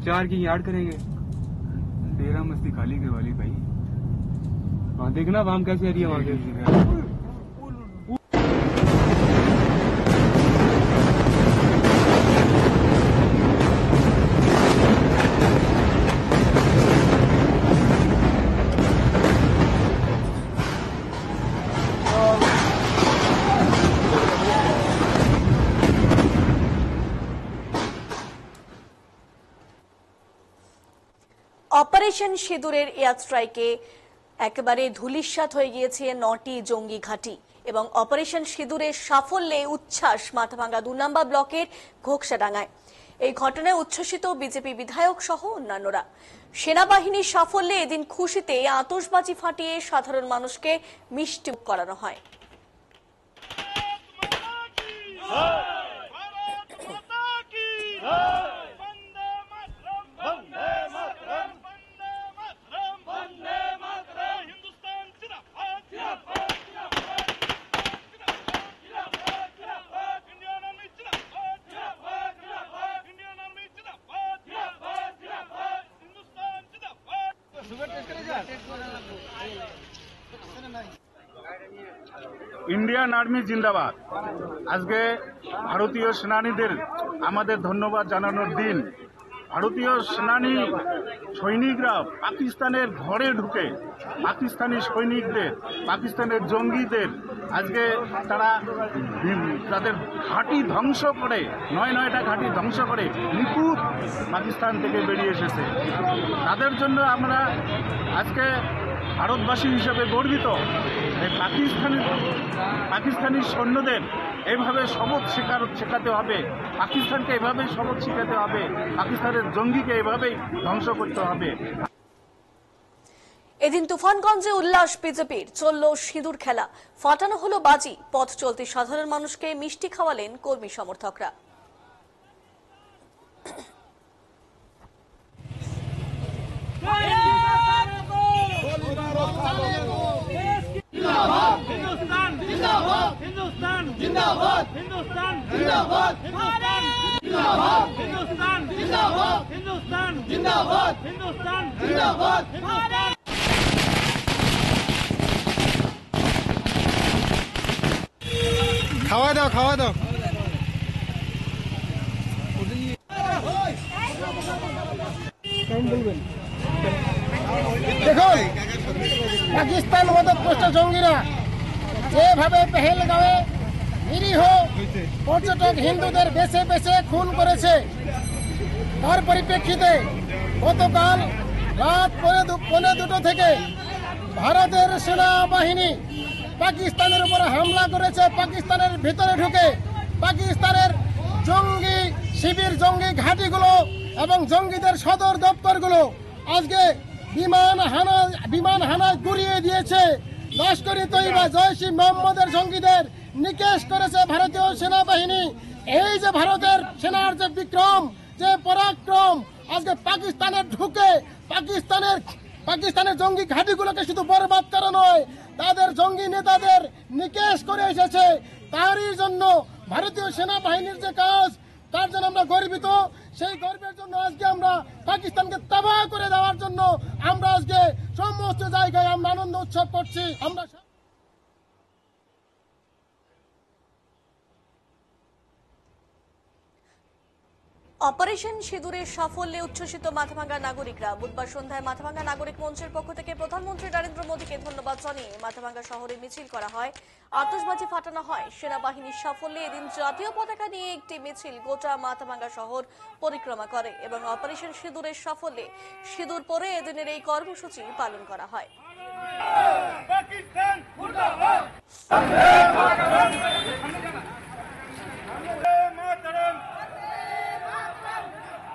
4 की यार्ड करेंगे। डेरा मस्ती खाली करवा ली भाई। वहाँ देखना वाम कैसे आ रही है वहाँ के। অপারেশন সিঁদুরের এয়ার স্ট্রাইকে একেবারে ধূলিসাৎ হয়ে গিয়েছে 9টি জঙ্গি ঘাঁটি এবং অপারেশন সিঁদুরের সাফল্যে উচ্ছ্বাস মাথাভাঙ্গা 2 নম্বর ব্লকের ঘোকসাডাঙ্গায়। এই ঘটনায় উচ্ছ্বসিত বিজেপি বিধায়ক সহ অন্যান্যরা। সেনাবাহিনীর সাফল্যে এদিন খুশিতে আতশবাজি ফাটিয়ে সাধারণ মানুষকে মিষ্টি করানো হয়। ইন্ডিয়ান আর্মি জিন্দাবাদ। আজকে ভারতীয় সেনানীদের আমাদের ধন্যবাদ জানানোর দিন। ভারতীয় সেনানী সৈনিকরা পাকিস্তানের ঘরে ঢুকে পাকিস্তানি সৈনিকদের, পাকিস্তানের জঙ্গিদের আজকে তারা তাদের ঘাঁটি ধ্বংস করে, 9টা ঘাঁটি ধ্বংস করে নিখুঁত পাকিস্তান থেকে বেরিয়ে এসেছে। তাদের জন্য আমরা আজকে ভারতবাসী হিসেবে গর্বিত। পাকিস্তানি সৈন্যদের এইভাবে শপথ শেখাতে হবে, পাকিস্তানকে এভাবেই শপথ শেখাতে হবে, পাকিস্তানের জঙ্গিকে এভাবেই ধ্বংস করতে হবে। এদিন তুফানগঞ্জে উল্লাস বিজেপির, চলল সিঁদুর খেলা, ফাটানো হলো বাজি, পথ চলতি সাধারণ মানুষকে মিষ্টি খাওয়ালেন কর্মী সমর্থকরা। हिंदुस्तान जिंदाबाद, हिंदुस्तान जिंदाबाद, हिंदुस्तान जिंदाबाद, हिंदुस्तान जिंदाबाद, हिंदुस्तान जिंदाबाद, हिंदुस्तान। খাওয়া দাও খাওয়া দাও। দেখুন, পাকিস্তান মদতপুষ্ট জঙ্গিরা যেভাবে পেহেলগাঁওয়ে নিরীহ পর্যটক হিন্দুদের বেছে বেছে খুন করেছে, তার পরিপ্রেক্ষিতে গতকাল রাত 2:45 থেকে ভারতের সেনাবাহিনী পাকিস্তানের উপর হামলা করেছে। পাকিস্তানের ভিতরে ঢুকে পাকিস্তানের জঙ্গি শিবির, জঙ্গি ঘাঁটিগুলো এবং জঙ্গিদের সদর দপ্তরগুলো আজকে বিমান হানায় গুড়িয়ে দিয়েছে। লস্করি তৈবা, জয়শী মোহাম্মদের জঙ্গিদের নিকেশ করেছে ভারতীয় সেনাবাহিনী। এই যে ভারতের সেনার যে বিক্রম, যে পরাক্রম, আজকে পাকিস্তানের ঢুকে পাকিস্তানের জঙ্গি ঘাঁটিগুলোকে শুধু বরবাদ করা নয়, তাদের জঙ্গি নেতাদের নিকেশ করে এসেছে। তারই জন্য ভারতীয় সেনাবাহিনীর যে কাজ, তার জন্য আমরা গর্বিত। সেই গর্বের জন্য আজকে আমরা পাকিস্তানকে তাবাহ করে দেওয়ার জন্য আমরা আজকে সমস্ত জায়গায় আমরা আনন্দ উৎসব করছি। আমরা অপারেশন সিঁদুরের সাফল্যে উচ্ছ্বসিত মাথাভাঙ্গা নাগরিকরা। বুধবার সন্ধ্যায় মাথাভাঙ্গা নাগরিক মঞ্চের পক্ষ থেকে প্রধানমন্ত্রী নরেন্দ্র মোদীকে ধন্যবাদ জানিয়ে মাথাভাঙ্গা শহরে মিছিল করা হয়, আতশবাজি ফাটানো হয়। সেনাবাহিনীর সাফল্যে এদিন জাতীয় পতাকা নিয়ে একটি মিছিল গোটা মাথাভাঙ্গা শহর পরিক্রমা করে এবং অপারেশন সিঁদুরের সাফল্যে সিঁদুর পরে এদিনের এই কর্মসূচি পালন করা হয়। पाकिस्तान मुर्दाबाद,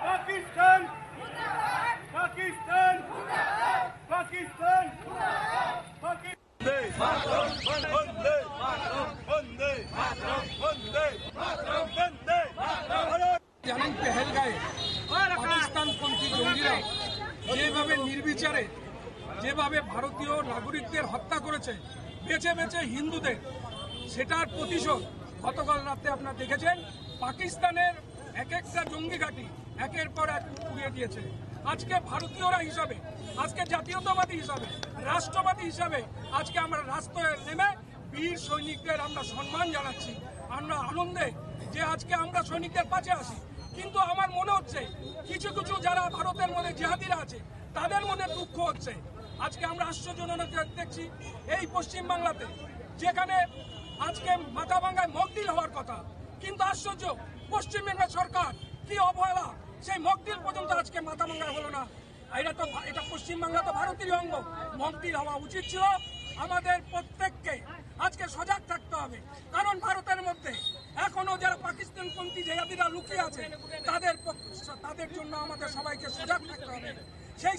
पाकिस्तान, पाकिस्तान, पाकिस्तान, জানেন পেহেলগাঁয়ে পাকিস্তানপন্থী জঙ্গিরা যেভাবে নির্বিচারে যেভাবে ভারতীয় নাগরিকদের হত্যা করেছে, বেছে বেছে হিন্দুদের, সেটার প্রতিশোধ গতকাল রাতে আপনারা দেখেছেন। পাকিস্তানের এক একটা জঙ্গি ঘাঁটি, একের পর এক উড়িয়ে দিয়েছে। আজকে ভারতীয়রা হিসাবে, আজকে জাতীয়তাবাদী হিসাবে, রাষ্ট্রবাদী হিসাবে আজকে আমরা রাস্তায় নেমে বীর সৈনিকদের আমরা সম্মান জানাচ্ছি। আমরা আনন্দে যে আজকে আমরা সৈনিকদের পাশে আছি। কিন্তু আমার মনে হচ্ছে কিছু কিছু যারা ভারতের মধ্যে জিহাদিরা আছে তাদের মনে দুঃখ হচ্ছে। আজকে আমরা আশ্চর্যজনক দেখছি এই পশ্চিমবাংলাতে, যেখানে আজকে মাথাভাঙ্গায় মকদিল হওয়ার কথা, কিন্তু আশ্চর্য পশ্চিমবঙ্গের সরকার কি অবহেলা, সেই মকদিল পর্যন্ত আজকে মাথাভাঙ্গায় হলো না। এটা পশ্চিমবাংলা তো ভারতেরই অঙ্গ, মকদিল হওয়া উচিত ছিল। আমাদের প্রত্যেককে আজকে সজাগ থাকতে হবে, কারণ ভারতের মধ্যে এখনো যারা পাকিস্তানপন্থী জিহাদিরা লুকিয়ে আছে তাদের জন্য আমাদের সবাইকে সজাগ থাকতে হবে। সেই